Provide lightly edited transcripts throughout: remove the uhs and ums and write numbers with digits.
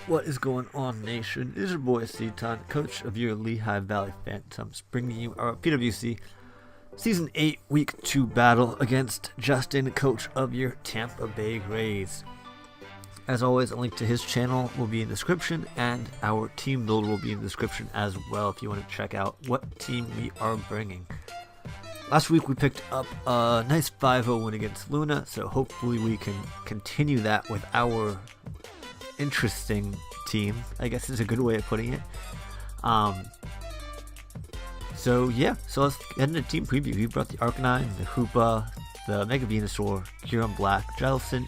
What is going on, nation? This is your boy Seaton, coach of your Lehigh Valley Phantoms, bringing you our PWC Season 8 Week 2 battle against Justin, coach of your Tampa Bay Rays. As always, a link to his channel will be in the description, and our team build will be in the description as well if you want to check out what team we are bringing. Last week we picked up a nice 5-0 win against Luna, so hopefully we can continue that with our interesting team, I guess is a good way of putting it. So let's get into team preview. We brought the Arcanine, the Hoopa, the Mega Venusaur, Kyurem Black, Jellicent,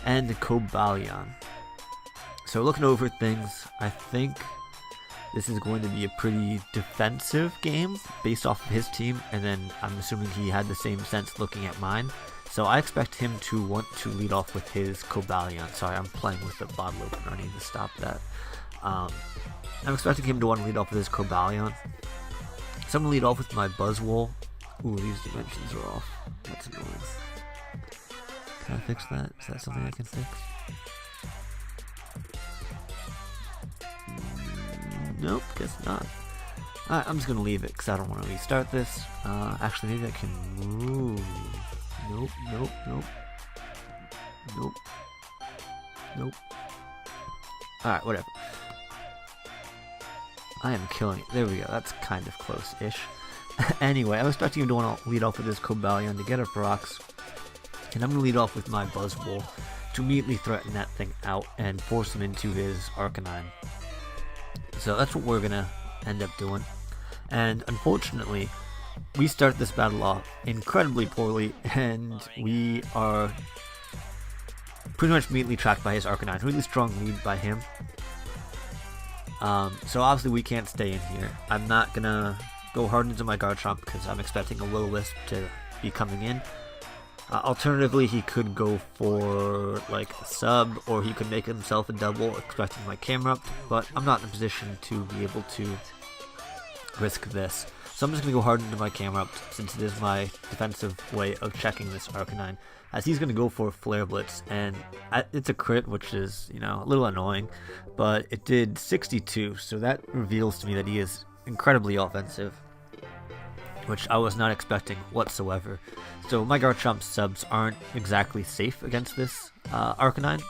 and the Cobalion. So looking over things, I think this is going to be a pretty defensive game based off of his team, and then I'm assuming he had the same sense looking at mine. So I expect him to want to lead off with his Cobalion. Sorry, I'm playing with the bottle opener. I need to stop that. I'm expecting him to want to lead off with his Cobalion. So I'm going to lead off with my Buzzwole. Ooh, these dimensions are off. That's annoying. Can I fix that? Is that something I can fix? Nope, guess not. Alright, I'm just going to leave it because I don't want to restart this. Actually, maybe I can move. Nope. Alright, whatever. I am killing it. There we go. That's kind of close-ish. Anyway, I'm expecting him to want to lead off with his Cobalion to get up rocks. And I'm going to lead off with my Buzzwole to immediately threaten that thing out and force him into his Arcanine. So that's what we're going to end up doing. And unfortunately, we start this battle off incredibly poorly, and we are pretty much immediately tracked by his Arcanine. Really strong lead by him. So obviously we can't stay in here. I'm not going to go hard into my Garchomp because I'm expecting a Will-O-Wisp to be coming in. Alternatively, he could go for like a sub, or he could make himself a double, expecting my Camerupt, but I'm not in a position to be able to risk this. So I'm just going to go hard into my Camerupt, since it is my defensive way of checking this Arcanine, as he's going to go for Flare Blitz, and it's a crit, which is, a little annoying, but it did 62, so that reveals to me that he is incredibly offensive, which I was not expecting whatsoever. So my Garchomp subs aren't exactly safe against this Arcanine,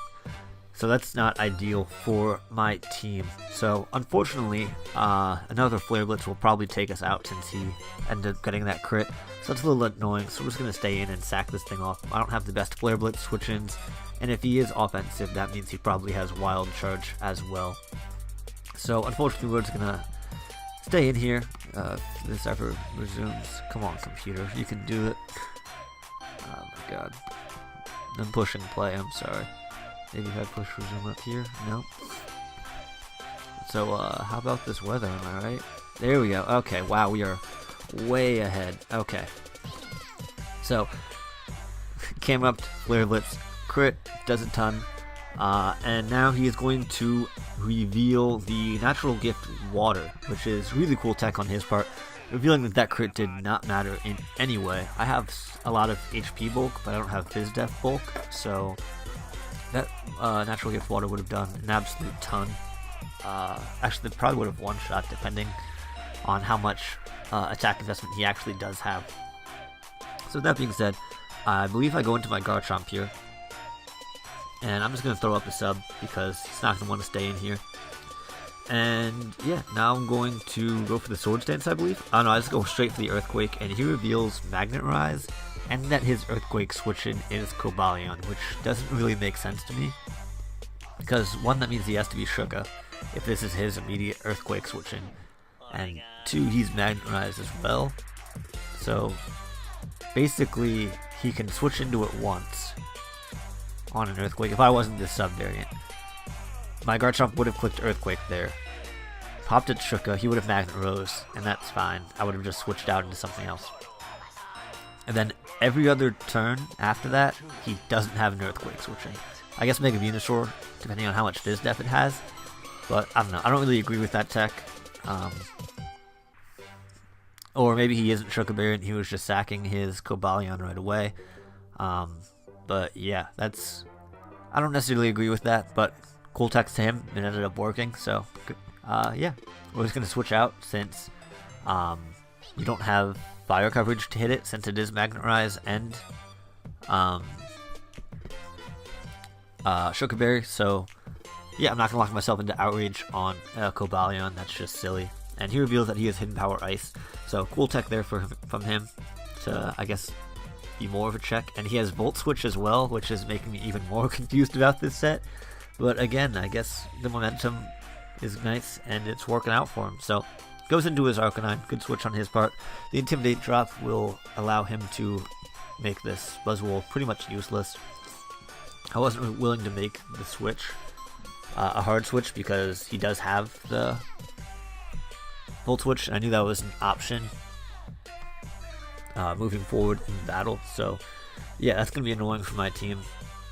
so that's not ideal for my team. So unfortunately, another Flare Blitz will probably take us out since he ended up getting that crit. So that's a little annoying, so we're just going to stay in and sack this thing off. I don't have the best Flare Blitz switch-ins, and if he is offensive, that means he probably has Wild Charge as well. So unfortunately, we're just going to stay in here. If this ever resumes. Come on, computer, you can do it. Oh my god. I'm pushing play, I'm sorry. Maybe if I push resume up here? Nope. So, how about this weather, am I right? There we go. Okay, wow, we are way ahead. Okay. So, Camerupt, Flare Blitz, crit, does a ton. And now he is going to reveal the Natural Gift Water, which is really cool tech on his part, revealing that crit did not matter in any way. I have a lot of HP bulk, but I don't have Fizz Def bulk, so that Natural Gift Water would have done an absolute ton. Actually, it probably would have one-shot, depending on how much attack investment he actually does have. So that being said, I believe I go into my Garchomp here, and I'm just going to throw up a sub because he's not going to want to stay in here. And yeah, now I'm going to go for the Swords Dance, I believe. Oh no, I just go straight for the Earthquake, and he reveals Magnet Rise, and that his Earthquake switch-in is Cobalion, which doesn't really make sense to me. Because one, that means he has to be Shuka, if this is his immediate Earthquake switch-in. And two, he's Magnet Rise as well. So basically, he can switch into it once on an Earthquake. If I wasn't this sub-variant, my Garchomp would have clicked Earthquake there, popped it Shuka, he would have Magnet Rose, and that's fine. I would have just switched out into something else. And then every other turn after that, he doesn't have an Earthquake switching. I guess Mega Venusaur, depending on how much Fizz Def it has, but I don't know. I don't really agree with that tech. Or maybe he isn't Shuka Berry and he was just sacking his Cobalion right away. But yeah, I don't necessarily agree with that, but cool text to him, and it ended up working. So yeah, we're just gonna switch out since you don't have fire coverage to hit it, since it is Magnet Rise and Sugar Berry. So yeah, I'm not gonna lock myself into Outrage on Cobalion. That's just silly. And he reveals that he has Hidden Power Ice. So cool tech there from him to, I guess, be more of a check. And he has Volt Switch as well, which is making me even more confused about this set. But again, I guess the momentum is nice and it's working out for him. So goes into his Arcanine. Good switch on his part. The Intimidate drop will allow him to make this Buzzwole pretty much useless. I wasn't willing to make the switch a hard switch because he does have the Volt Switch, and I knew that was an option moving forward in battle. So yeah, that's going to be annoying for my team.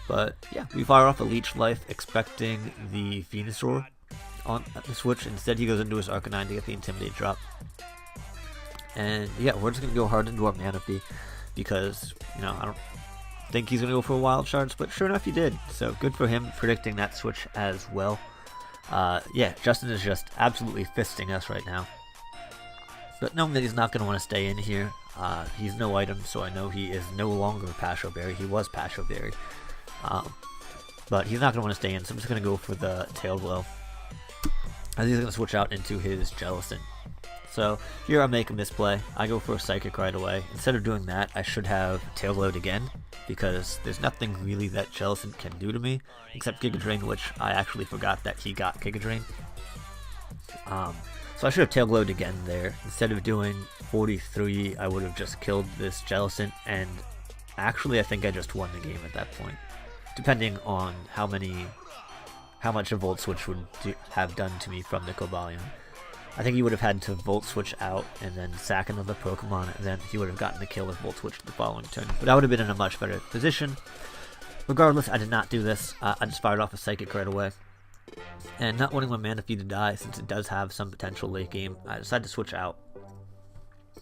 But yeah, we fire off a Leech Life expecting the Venusaur on the switch. Instead, he goes into his Arcanine to get the Intimidate drop. And yeah, we're just going to go hard into our Manaphy because, you know, I don't think he's going to go for Wild Shards, but sure enough he did. So good for him predicting that switch as well. Yeah, Justin is just absolutely fisting us right now. But knowing that he's not going to want to stay in here, he's no item, so I know he is no longer Pasho Berry. He was Pasho Berry. But he's not going to want to stay in, so I'm just going to go for the Tail Glow. As he's going to switch out into his Jellicent. So here I make a misplay. I go for a Psychic right away. Instead of doing that, I should have Tail Glowed again, because there's nothing really that Jellicent can do to me, except Giga Drain, which I actually forgot that he got Giga Drain. So I should have Tail Glowed again there. Instead of doing 43, I would have just killed this Jellicent, and actually I think I just won the game at that point. Depending on how much a Volt Switch would have done to me from the Cobalion. I think he would have had to Volt Switch out and then sack another Pokemon, and then he would have gotten the kill with Volt Switch the following turn. But I would have been in a much better position. Regardless, I did not do this. I just fired off a Psychic right away. And not wanting my Manaphy to die, since it does have some potential late game, I decided to switch out.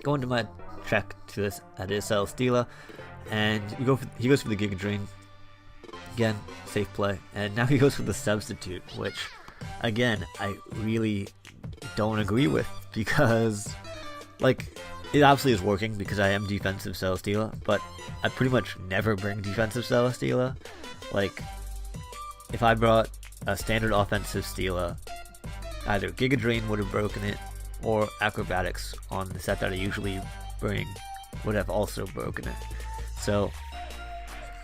Go into my check to this at his Celesteela, and he goes for the Giga Drain. Again, safe play. And now he goes for the Substitute, which, again, I really don't agree with, because, like, it obviously is working because I am defensive Celesteela, but I pretty much never bring defensive Celesteela. Like, if I brought a standard offensive Steela, either Giga Drain would have broken it, or Acrobatics on the set that I usually bring would have also broken it. So,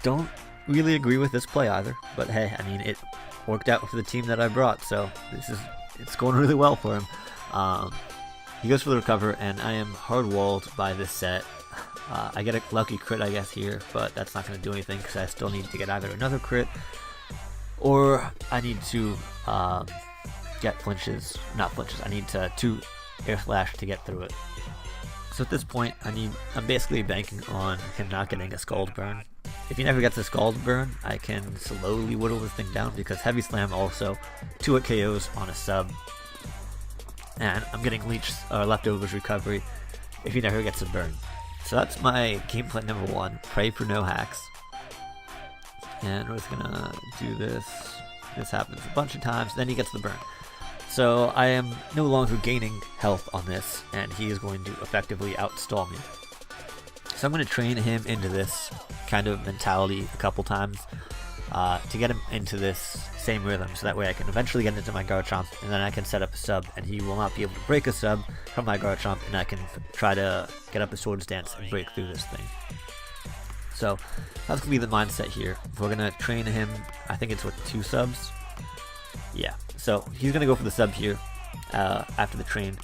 don't really agree with this play either, but hey, I mean, it worked out for the team that I brought, so it's going really well for him. He goes for the Recover, and I am hard-walled by this set. I get a lucky crit, I guess, here, but that's not going to do anything because I still need to get either another crit, or I need to get flinches. Not flinches, I need to 2 Air Slash to get through it. So at this point, I'm basically banking on him not getting a Scald Burn. If he never gets a Scald Burn, I can slowly whittle this thing down, because Heavy Slam also 2-hit KOs on a sub. And I'm getting Leftovers Recovery if he never gets a burn. So that's my gameplay number 1, pray for no hacks. And we're just gonna do this. This happens a bunch of times, then he gets the burn. So I am no longer gaining health on this, and he is going to effectively outstall me. So I'm going to train him into this kind of mentality a couple times to get him into this same rhythm, so that way I can eventually get into my Garchomp, and then I can set up a sub, and he will not be able to break a sub from my Garchomp, and I can try to get up a Swords Dance and break through this thing. So that's going to be the mindset here. We're going to train him, I think it's with 2 subs. Yeah, so he's going to go for the sub here after the train,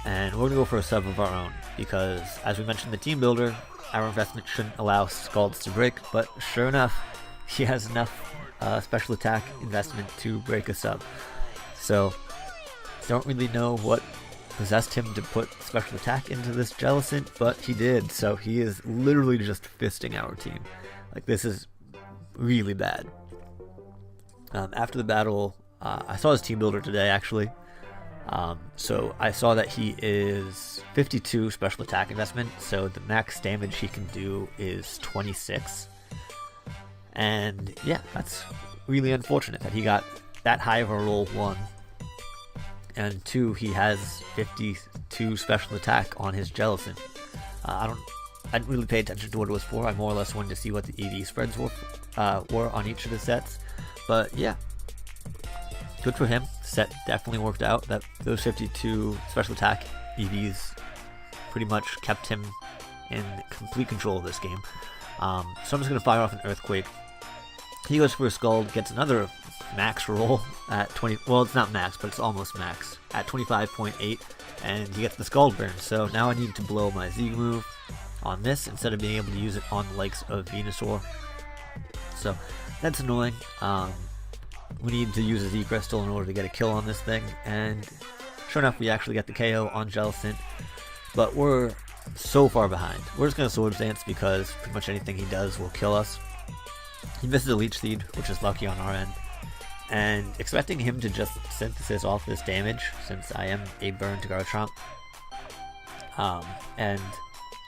and we're going to go for a sub of our own, because as we mentioned in the team builder, our investment shouldn't allow Scalds to break, but sure enough, he has enough special attack investment to break a sub. So, don't really know what possessed him to put special attack into this Jellicent, but he did, so he is literally just fisting our team. Like, this is really bad. After the battle, I saw his team builder today, actually. So I saw that he is 52 special attack investment, so the max damage he can do is 26. And yeah, that's really unfortunate that he got that high of a roll, 1. And 2, he has 52 special attack on his Jellicent. I didn't really pay attention to what it was for. I more or less wanted to see what the EV spreads were on each of the sets. But yeah, good for him. Set definitely worked out. Those 52 special attack EVs pretty much kept him in complete control of this game. So I'm just going to fire off an Earthquake. He goes for a Scald, gets another max roll at 20. Well, it's not max, but it's almost max at 25.8, and he gets the Scald burn. So now I need to blow my Z move on this instead of being able to use it on the likes of Venusaur. So that's annoying. We need to use a Z Crystal in order to get a kill on this thing, and sure enough, we actually get the KO on Jellicent. But we're so far behind. We're just going to Swords Dance because pretty much anything he does will kill us. He misses a Leech Seed, which is lucky on our end. And expecting him to just Synthesis off this damage, since I am a burn to Garchomp. And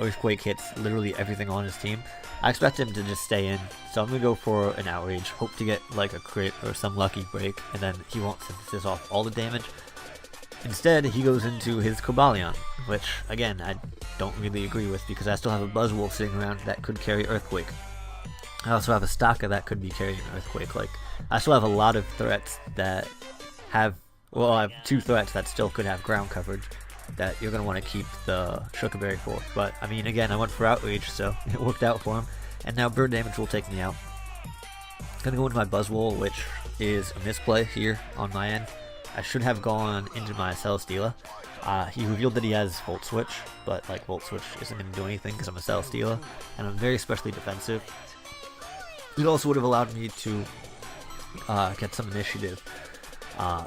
Earthquake hits literally everything on his team. I expect him to just stay in, so I'm going to go for an Outrage, hope to get like a crit or some lucky break, and then he won't Synthesis off all the damage. Instead, he goes into his Cobalion, which, again, I don't really agree with because I still have a Buzzwolf sitting around that could carry Earthquake. I also have a Staka that could be carrying an Earthquake. Like, I still have a lot of threats that have, well, I have 2 threats that still could have ground coverage that you're going to want to keep the Shukaberry for. But, I mean, again, I went for Outrage, so it worked out for him. And now Burn Damage will take me out. I'm going to go into my Buzzwole, which is a misplay here on my end. I should have gone into my Celesteela. He revealed that he has Volt Switch, but like Volt Switch isn't going to do anything because I'm a Celesteela, and I'm very especially defensive. It also would have allowed me to get some initiative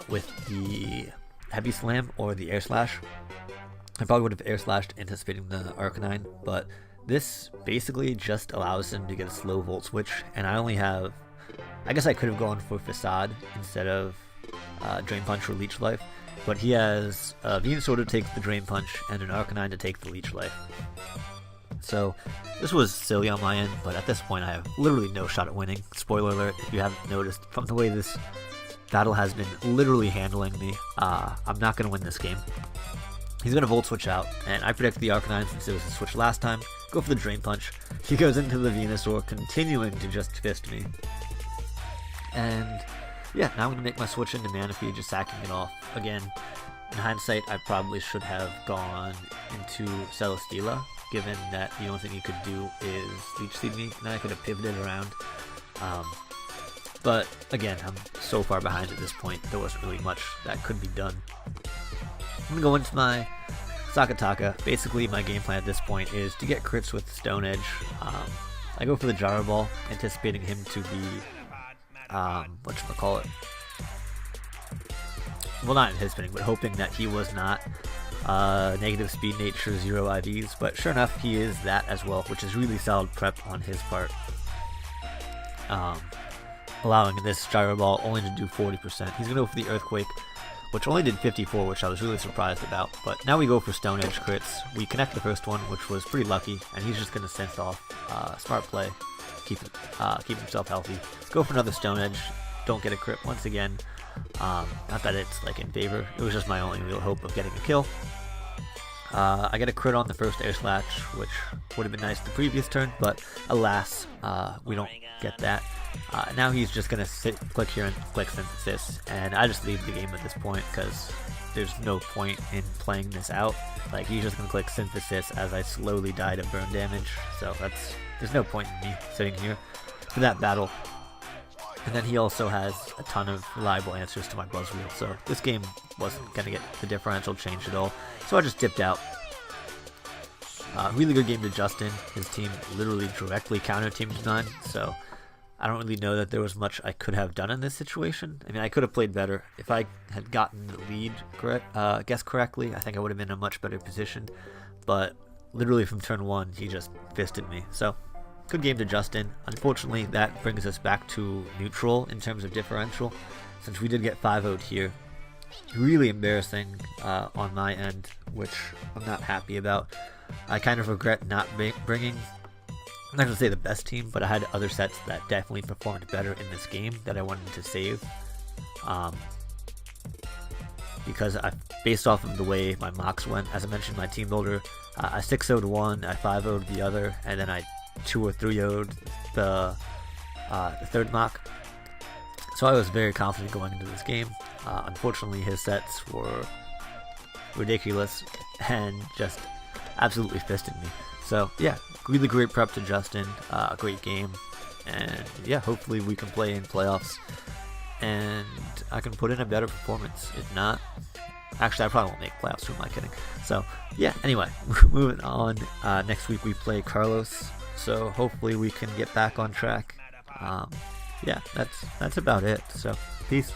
with the Heavy Slam or the Air Slash. I probably would have Air Slashed anticipating the Arcanine, but this basically just allows him to get a slow Volt Switch, and I only have... I guess I could have gone for Facade instead of Drain Punch or Leech Life, but he has Venusaur to take the Drain Punch and an Arcanine to take the Leech Life. So this was silly on my end, but at this point I have literally no shot at winning. Spoiler alert, if you haven't noticed, from the way this battle has been literally handling me, I'm not going to win this game. He's going to Volt Switch out, and I predict the Arcanine since it was a switch last time. Go for the Drain Punch. He goes into the Venusaur, continuing to just fist me. And yeah, now I'm going to make my switch into Manaphy, just sacking it off. Again, in hindsight, I probably should have gone into Celesteela, given that the only thing he could do is Leech Seed me, and then I could have pivoted around. But again, I'm so far behind at this point, there wasn't really much that could be done. I'm going to go into my Sakataka. Basically, my game plan at this point is to get crits with Stone Edge. I go for the Gyro Ball, anticipating him to be whatchamacallit. Well, not anticipating, but hoping that he was not negative speed nature 0 IVs, but sure enough, he is that as well, which is really solid prep on his part. Allowing this Gyro Ball only to do 40%. He's going to go for the Earthquake, which only did 54, which I was really surprised about. But now we go for Stone Edge crits. We connect the first one, which was pretty lucky, and he's just going to synth off. Smart play. Keep himself healthy. Go for another Stone Edge. Don't get a crit once again. Not that it's like in favor. It was just my only real hope of getting a kill. I get a crit on the first Air Slash, which would have been nice the previous turn, but alas, we don't get that. Now he's just going to click here and click Synthesis, and I just leave the game at this point because there's no point in playing this out. Like, he's just going to click Synthesis as I slowly die to burn damage, so there's no point in me sitting here for that battle. And then he also has a ton of reliable answers to my Buzzwheel, so this game wasn't going to get the differential changed at all, so I just dipped out. Really good game to Justin. His team literally directly counter-teamed mine, so I don't really know that there was much I could have done in this situation. I mean, I could have played better. If I had gotten the lead guessed correctly, I think I would have been in a much better position, but literally from turn 1, he just fisted me, so good game to Justin. Unfortunately, that brings us back to neutral in terms of differential, since we did get 5-0'd here. Really embarrassing on my end, which I'm not happy about. I kind of regret not bringing, I'm not going to say the best team, but I had other sets that definitely performed better in this game that I wanted to save. because based off of the way my mocks went, as I mentioned, my team builder, I 6-0'd one, I 5-0'd the other, and then I 2 or 3-0'd the third mock. So I was very confident going into this game. Unfortunately, his sets were ridiculous and just absolutely fisted me. So yeah, really great prep to Justin, a great game, and yeah, hopefully we can play in playoffs and I can put in a better performance. If not, actually I probably won't make playoffs, who am I kidding? So yeah, anyway, moving on. Next week we play Carlos, so hopefully we can get back on track. Yeah, that's about it. So peace.